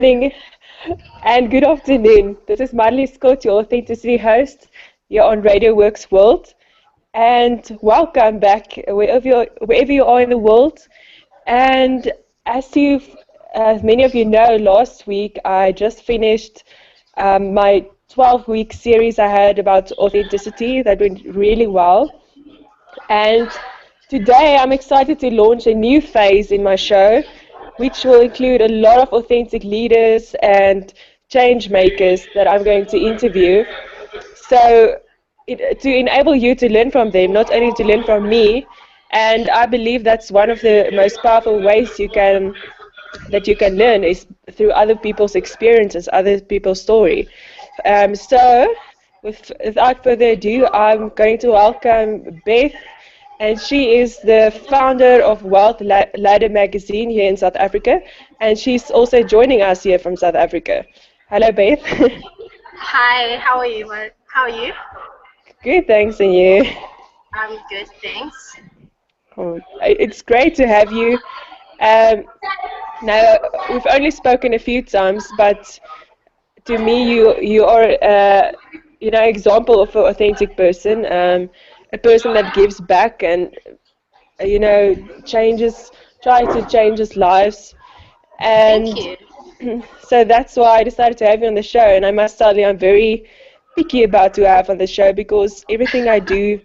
Morning and good afternoon. This is Mareli Scott, your Authenticity Host here on Radio Works World. And welcome back wherever you are in the world. And as many of you know, last week I just finished my 12-week series I had about authenticity that went really well. And today I'm excited to launch a new phase in my show, which will include a lot of authentic leaders and change makers that I'm going to interview. So to enable you to learn from them, not only to learn from me, and I believe that's one of the most powerful ways that you can learn is through other people's experiences, other people's story. So without further ado, I'm going to welcome Beth, and she is the founder of Wealth Ladder magazine here in South Africa, and she's also joining us here from South Africa. Hello, Beth. Hi, how are you? How are you? Good, thanks, and you? I'm good, thanks. Oh, it's great to have you. Now, we've only spoken a few times, but to me, you are example of an authentic person, a person that gives back and try to change his lives, Thank and you. so that's why I decided to have you on the show. And I must tell you, I'm very picky about who I have on the show because everything I do,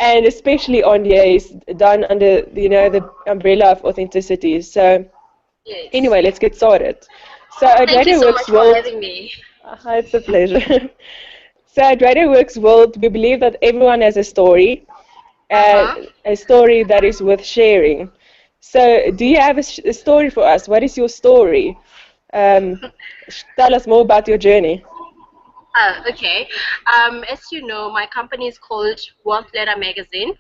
and especially on here, is done under the umbrella of authenticity. So Yes. anyway, let's get started. So at Thank you Radio so Works much for World, having me. it's a pleasure. So at Radio Works World, we believe that everyone has a story, Uh-huh. a story that is worth sharing. So do you have a story for us? What is your story? Tell us more about your journey. Okay. As you know, my company is called Wealth Ladder magazine.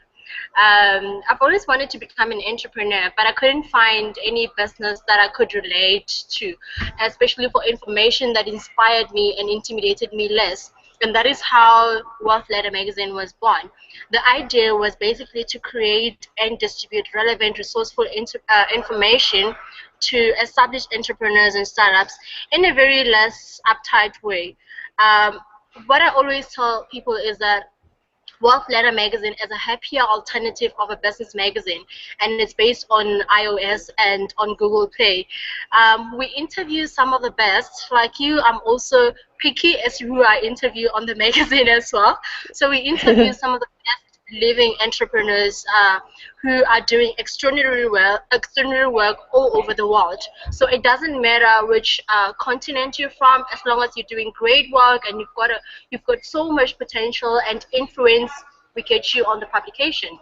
I've always wanted to become an entrepreneur, but I couldn't find any business that I could relate to, especially for information that inspired me and intimidated me less. And that is how Wealth Ladder magazine was born. The idea was basically to create and distribute relevant, resourceful information to established entrepreneurs and startups in a very less uptight way. Um, what I always tell people is that Wealth Ladder magazine is a happier alternative of a business magazine, and it's based on iOS and on Google Play. We interview some of the best. Like you, I'm also picky as who I interview on the magazine as well. So we interview some of the best living entrepreneurs who are doing extraordinary work all over the world. So it doesn't matter which continent you're from, as long as you're doing great work and you've got so much potential and influence, we get you on the publication.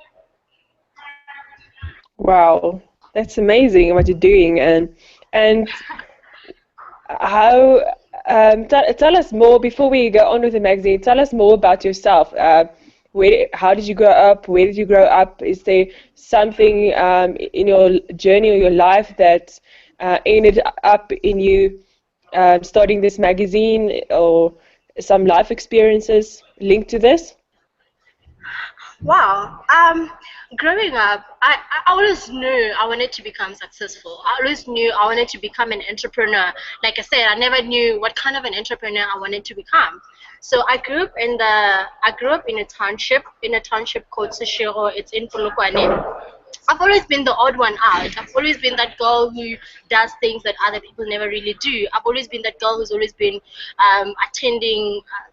Wow, that's amazing what you're doing, and how. Tell us more before we go on with the magazine. Tell us more about yourself. How did you grow up? Where did you grow up? Is there something in your journey or your life that ended up in you starting this magazine, or some life experiences linked to this? Wow. Growing up, I always knew I wanted to become successful. I always knew I wanted to become an entrepreneur. Like I said, I never knew what kind of an entrepreneur I wanted to become. So I grew up in a township called Seshego. It's in Polokwane. I've always been the odd one out. I've always been that girl who does things that other people never really do. I've always been that girl who's always been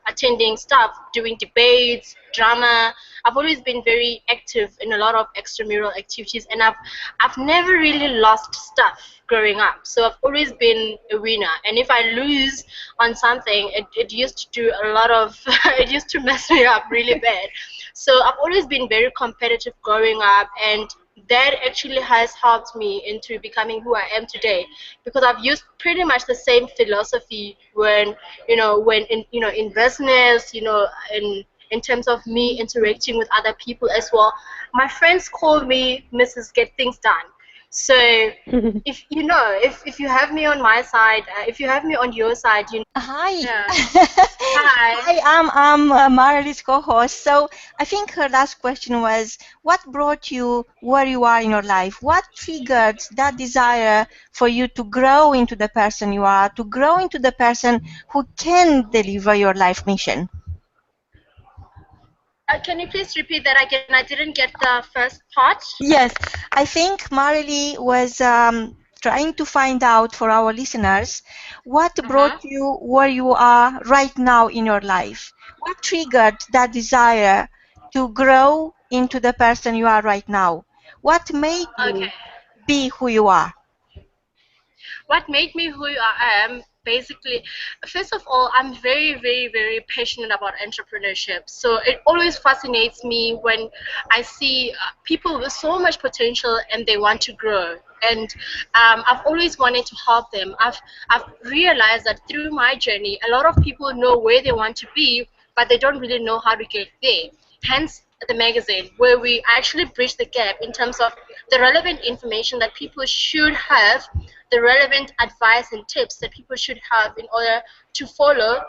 attending stuff, doing debates, drama. I've always been very active in a lot of extramural activities, and I've never really lost stuff growing up. So I've always been a winner. And if I lose on something, it used to do a lot of it used to mess me up really bad. So I've always been very competitive growing up, and that actually has helped me into becoming who I am today, because I've used pretty much the same philosophy in business, in terms of me interacting with other people as well. My friends call me Mrs. Get Things Done. So if you know, if you have me on my side, if you have me on your side, you Hi. know. Hi. Hi, I'm Mareli's co-host. So I think her last question was, what brought you where you are in your life? What triggered that desire for you to grow into the person you are, to grow into the person who can deliver your life mission? Can you please repeat that again? I didn't get the first part. Yes, I think Marely was trying to find out for our listeners what brought Uh-huh. you where you are right now in your life. What triggered that desire to grow into the person you are right now? What made Okay. you be who you are? What made me who I am, basically, first of all, I'm very, very, very passionate about entrepreneurship. So it always fascinates me when I see people with so much potential and they want to grow. And I've always wanted to help them. I've realized that through my journey, a lot of people know where they want to be, but they don't really know how to get there. Hence, the magazine, where we actually bridge the gap in terms of the relevant information that people should have, the relevant advice and tips that people should have in order to follow,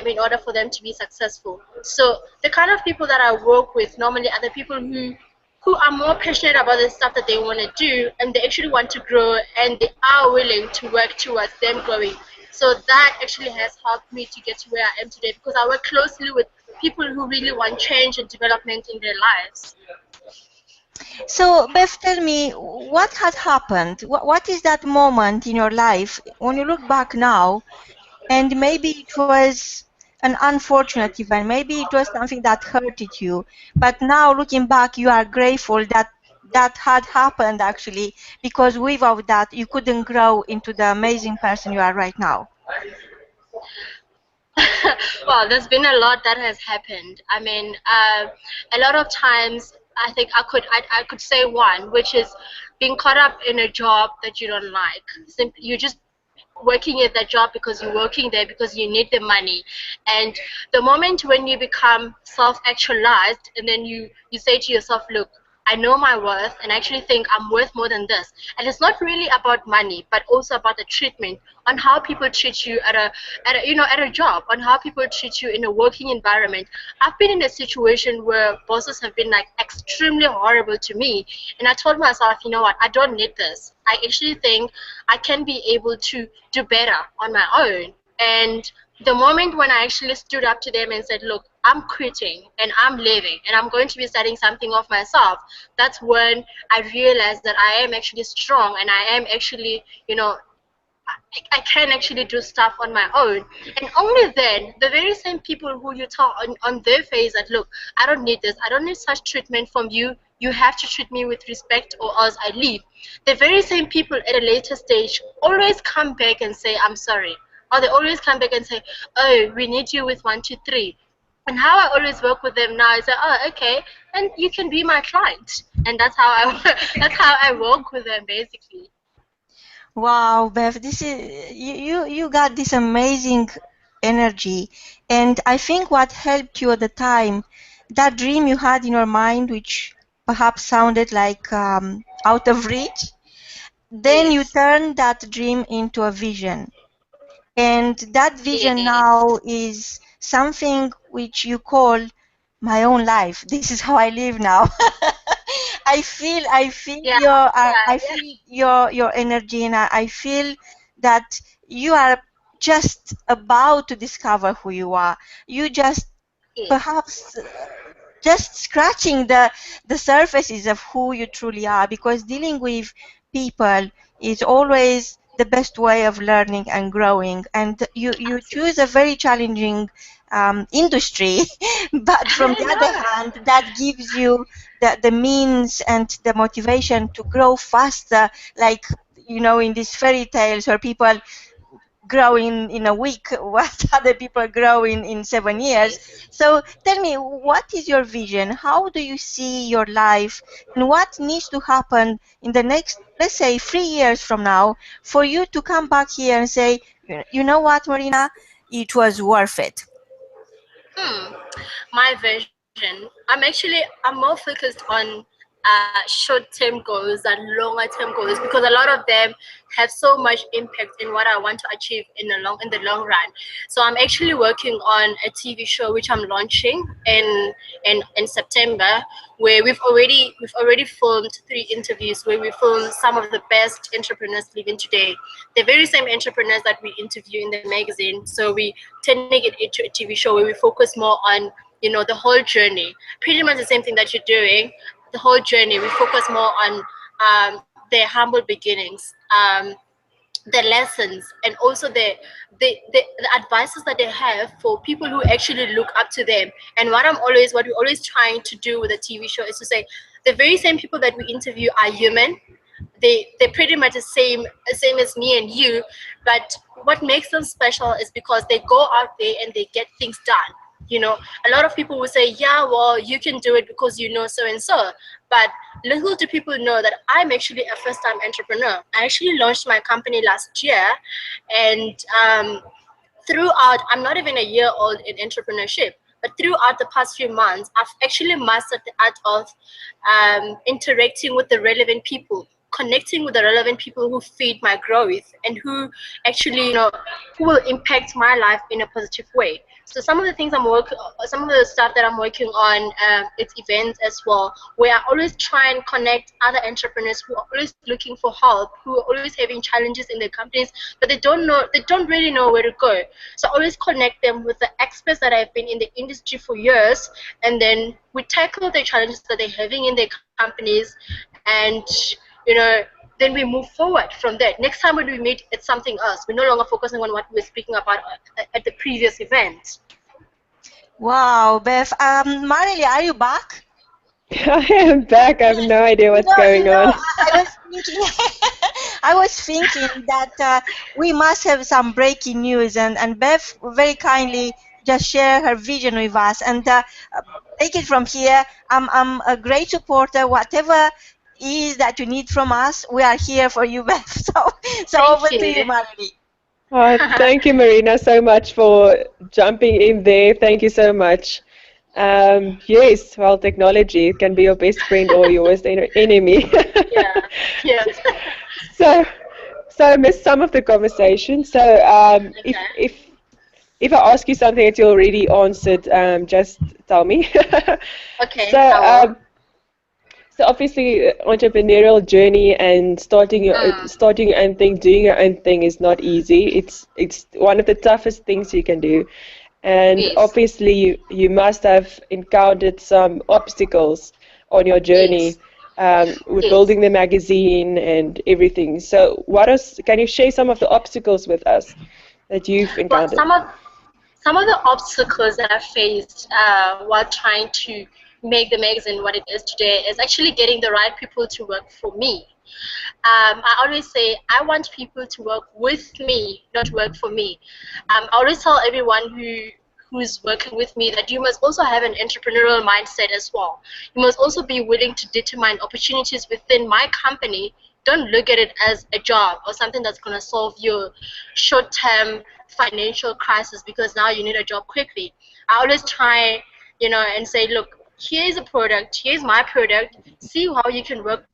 in order for them to be successful. So the kind of people that I work with normally are the people who are more passionate about the stuff that they want to do, and they actually want to grow, and they are willing to work towards them growing. So that actually has helped me to get to where I am today, because I work closely with people who really want change and development in their lives. So, Beth, tell me, what had happened? What is that moment in your life when you look back now? And maybe it was an unfortunate event. Maybe it was something that hurted you. But now looking back, you are grateful that that had happened actually, because without that, you couldn't grow into the amazing person you are right now. Well, there's been a lot that has happened. I mean, a lot of times I think I could say one, which is being caught up in a job that you don't like. You just working at that job because you're working there because you need the money, and the moment when you become self-actualized, and then you say to yourself, look, I know my worth and I actually think I'm worth more than this. And it's not really about money, but also about the treatment, on how people treat you at a job, on how people treat you in a working environment. I've been in a situation where bosses have been like extremely horrible to me, and I told myself, you know what, I don't need this. I actually think I can be able to do better on my own. And the moment when I actually stood up to them and said, look, I'm quitting and I'm leaving and I'm going to be starting something of myself, that's when I realized that I am actually strong, and I am actually, I can actually do stuff on my own. And only then, the very same people who you tell on their face that, look, I don't need this, I don't need such treatment from you, you have to treat me with respect or else I leave. The very same people at a later stage always come back and say, I'm sorry. Or they always come back and say, oh, we need you with 1, 2, 3. And how I always work with them now is that, oh, okay, and you can be my client. And that's how I that's how I work with them basically. Wow, Beth, this is you got this amazing energy, and I think what helped you at the time, that dream you had in your mind, which perhaps sounded like out of reach, then you Yes. turned that dream into a vision. And that vision Yes. now is something which you call my own life. This is how I live now. Yeah, yeah, I yeah. feel your energy, and I feel that you are just about to discover who you are. You just Yes. perhaps just scratching the surfaces of who you truly are, because dealing with people is always the best way of learning and growing, and you choose a very challenging industry but from I the other know. hand, that gives you the means and the motivation to grow faster, like in these fairy tales where people grow in a week what other people grow in 7 years. Yes. So tell me, what is your vision? How do you see your life, and what needs to happen in the next, let's say, 3 years from now, for you to come back here and say, you know what, Marina, it was worth it? Hmm. My vision. I'm more focused on short-term goals and longer-term goals, because a lot of them have so much impact in what I want to achieve in the long run. So I'm actually working on a TV show which I'm launching in September, where we've already filmed 3 interviews where we filmed some of the best entrepreneurs living today, the very same entrepreneurs that we interview in the magazine. So we turning it into a TV show where we focus more on the whole journey, pretty much the same thing that you're doing, the whole journey. We focus more on their humble beginnings, the lessons, and also the advices that they have for people who actually look up to them. And what we're always trying to do with the TV show is to say the very same people that we interview are human. They're pretty much the same as me and you, but what makes them special is because they go out there and they get things done. A lot of people will say, yeah, well, you can do it because you know so and so, but little do people know that I'm actually a first-time entrepreneur. I actually launched my company last year, and throughout, I'm not even a year old in entrepreneurship, but throughout the past few months, I've actually mastered the art of interacting with the relevant people, connecting with the relevant people who feed my growth and who actually, who will impact my life in a positive way. So some of the things some of the stuff that I'm working on, it's events as well, where I always try and connect other entrepreneurs who are always looking for help, who are always having challenges in their companies, but they don't really know where to go. So I always connect them with the experts that have been in the industry for years, and then we tackle the challenges that they're having in their companies, and then we move forward from there. Next time when we meet, it's something else. We're no longer focusing on what we were speaking about at the previous event. Wow, Beth. Mareli, are you back? I am back. I have no idea what's going on. I was thinking that we must have some breaking news, and Beth very kindly just share her vision with us, and take it from here. I'm a great supporter. Whatever is that you need from us, we are here for you, Beth. So over to you, Mareli. Oh, thank you, Marina, so much for jumping in there. Thank you so much. Yes, well, technology can be your best friend or your worst enemy. Yeah. So I missed some of the conversation. So if I ask you something that you already answered, just tell me. Okay. So obviously, entrepreneurial journey and starting your own thing, doing your own thing is not easy. It's one of the toughest things you can do, and obviously you must have encountered some obstacles on your journey with building the magazine and everything. So can you share some of the obstacles with us that you've encountered? Well, some of the obstacles that I faced while trying to make the magazine what it is today is actually getting the right people to work for me. I always say I want people to work with me, not work for me. I always tell everyone who's working with me that you must also have an entrepreneurial mindset as well. You must also be willing to determine opportunities within my company. Don't look at it as a job or something that's going to solve your short-term financial crisis because now you need a job quickly. I always try, and say, look, here's a product, here's my product, see how you can work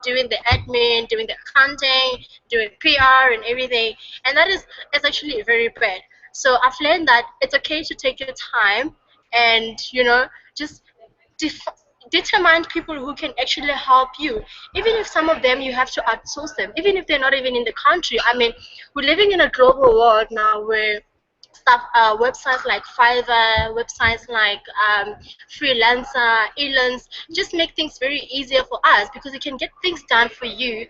doing the admin, doing the accounting, doing PR and everything, and it's actually very bad. So I've learned that it's okay to take your time and just determine people who can actually help you, even if some of them you have to outsource them, even if they're not even in the country. I mean, we're living in a global world now where websites like Fiverr, websites like Freelancer, Elance, just make things very easier for us because we can get things done for you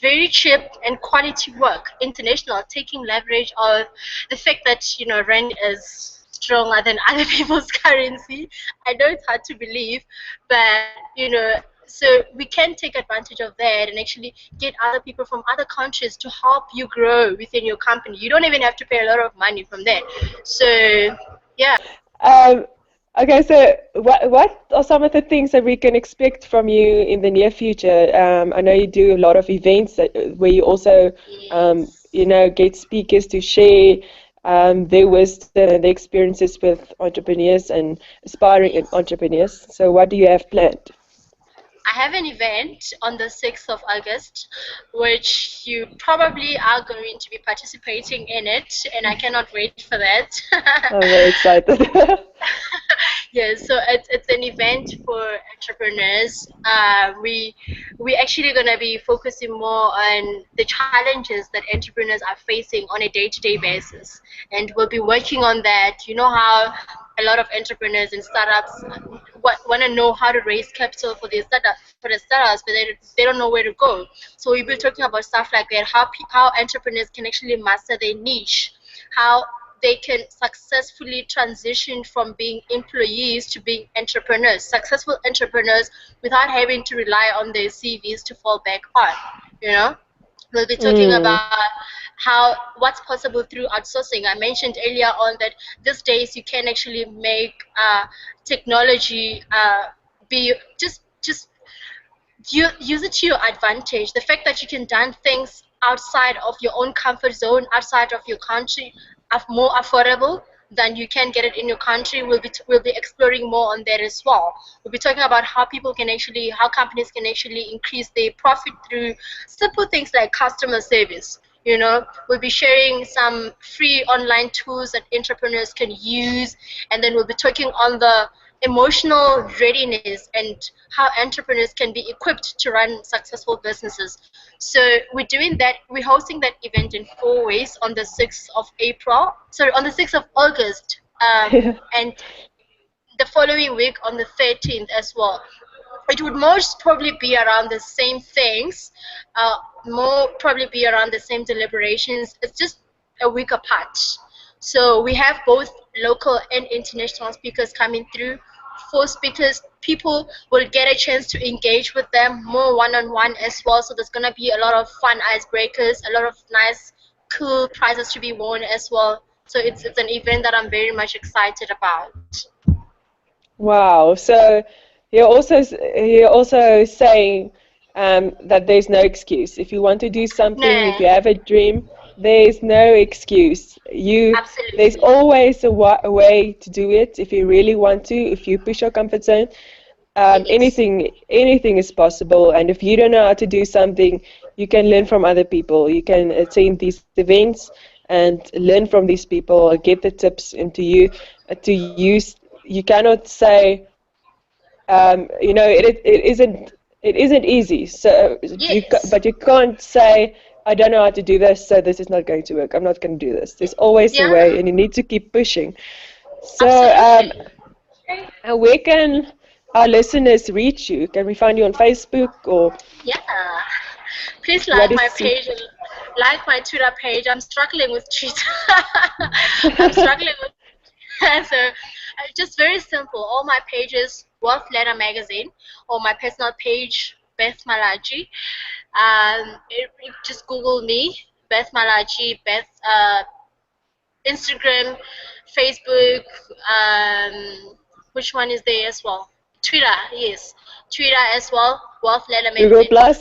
very cheap and quality work, international, taking leverage of the fact that rand is stronger than other people's currency. I know it's hard to believe, but so we can take advantage of that and actually get other people from other countries to help you grow within your company. You don't even have to pay a lot of money from that. So yeah. Um, okay, so what are some of the things that we can expect from you in the near future? I know you do a lot of events where you also, Yes. get speakers to share their wisdom and their experiences with entrepreneurs and aspiring Yes. entrepreneurs. So what do you have planned? I have an event on the 6th of August, which you probably are going to be participating in it, and I cannot wait for that. I'm very excited. Yes, so it's an event for entrepreneurs. We actually gonna be focusing more on the challenges that entrepreneurs are facing on a day-to-day basis, and we'll be working on that. You know how a lot of entrepreneurs and startups want to know how to raise capital for the startups, but they don't know where to go. So we'll be talking about stuff like that, how entrepreneurs can actually master their niche, how they can successfully transition from being employees to being entrepreneurs, successful entrepreneurs, without having to rely on their CVs to fall back on. You know, we'll be talking Mm. about what's possible through outsourcing. I mentioned earlier on that these days you can actually make technology be just you use it to your advantage. The fact that you can done things outside of your own comfort zone, outside of your country, are more affordable than you can get it in your country. We'll be exploring more on that as well. We'll be talking about how companies can actually increase their profit through simple things like customer service. You know, we'll be sharing some free online tools that entrepreneurs can use, and then we'll be talking on the emotional readiness and how entrepreneurs can be equipped to run successful businesses. So we're hosting that event in 4 ways on the 6th of April, sorry, on the 6th of August, and the following week on the 13th as well. It would most probably be around the same things, uh, more probably be around the same deliberations. It's just a week apart. So we have both local and international speakers coming through. For speakers, people will get a chance to engage with them more one-on-one as well. So there's gonna be a lot of fun icebreakers, a lot of nice, cool prizes to be won as well. So it's an event that I'm very much excited about. Wow. So you're also saying that there's no excuse. If you want to do something, if No, you have a dream, there's no excuse. There's absolutely. always a way to do it if you really want to. If you push your comfort zone, Yes. anything is possible. And if you don't know how to do something, you can learn from other people. You can attend these events and learn from these people, get the tips into you to use. You cannot say, it isn't easy. So Yes. but you can't say, I don't know how to do this, so this is not going to work. I'm not going to do this. There's always a Yeah, way, and you need to keep pushing. So, absolutely. where can our listeners reach you? Can we find you on Facebook, or Yeah. Please what like my is? page and like my Twitter page. I'm struggling with Twitter. I'm struggling with so just very simple. All my pages, Wealth Letter Magazine, or my personal page, Beth Malatji. Just Google me, Beth Malatji, Instagram, Facebook, which one is there as well? Twitter, yes. Twitter as well, Wealth Letter Google Magazine. Plus?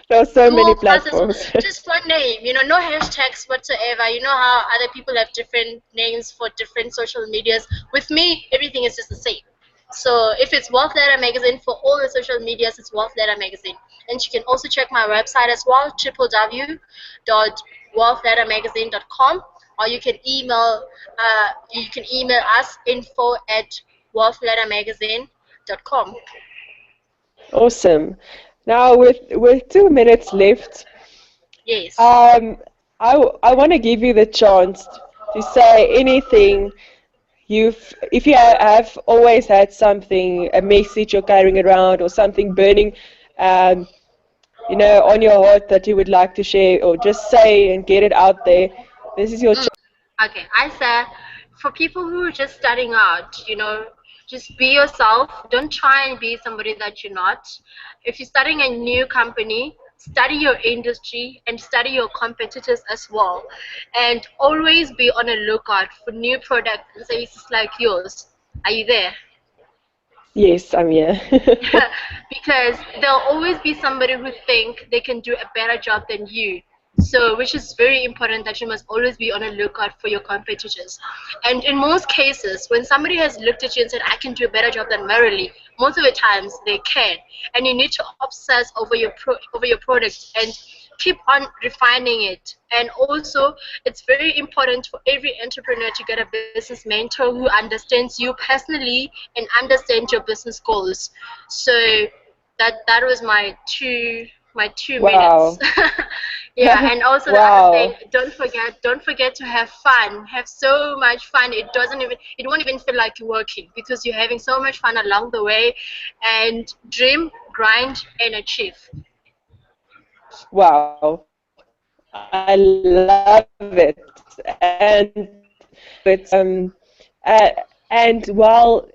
There are so many Google Plus is platforms. just one name, no hashtags whatsoever. You know how other people have different names for different social medias. With me, everything is just the same. So if it's Wealth Letter Magazine for all the social medias, it's Wealth Letter Magazine. And you can also check my website as well, www.wealthlettermagazine.com, or you can email us info@wealthlettermagazine.com. Awesome. Now, with 2 minutes left, Yes. um, I want to give you the chance to say anything. If you have always had something, a message you're carrying around, or something burning, um, on your heart that you would like to share, or just say and get it out there, this is your chance. Okay, I said for people who are just starting out, just be yourself. Don't try and be somebody that you're not. If you're starting a new company, study your industry and study your competitors as well, and always be on a lookout for new products and services like yours. Are you there? Yes, I'm here. Because there'll always be somebody who think they can do a better job than you. So, which is very important that you must always be on a lookout for your competitors. And in most cases, when somebody has looked at you and said, I can do a better job than Marelli, most of the times they can. And you need to obsess over your product and keep on refining it. And also, it's very important for every entrepreneur to get a business mentor who understands you personally and understands your business goals. So that was my 2 minutes. Wow. Yeah, and also the other thing, Wow. don't forget to have fun. Have so much fun. It won't even feel like you're working because you're having so much fun along the way. And dream, grind, and achieve. Wow. I love it. And and while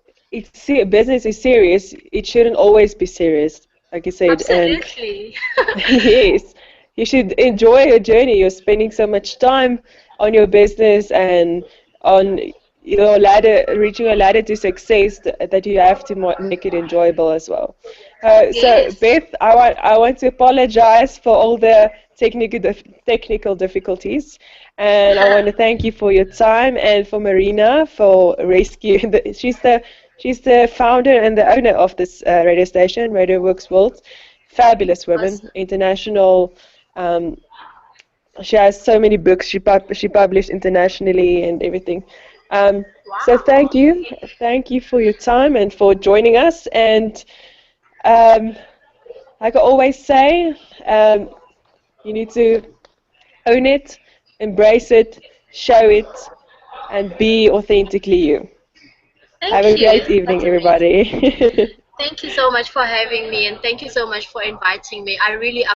business is serious, it shouldn't always be serious, like you said. And Absolutely. yes, you should enjoy your journey. You're spending so much time on your business and on your ladder, reaching a ladder to success, that you have to make it enjoyable as well. So Yes. Beth, I want to apologize for all the technical difficulties, and I want to thank you for your time, and for Marina for rescuing. She's the founder and the owner of this radio station, Radio Works World. Fabulous woman, Awesome. international. Um, she has so many books. She published internationally and everything. So Wow. thank you for your time and for joining us. And um, like I always say, you need to own it, embrace it, show it, and be authentically you. Have Thank a you. great evening, That's amazing. everybody. Thank you so much for having me, and thank you so much for inviting me. I really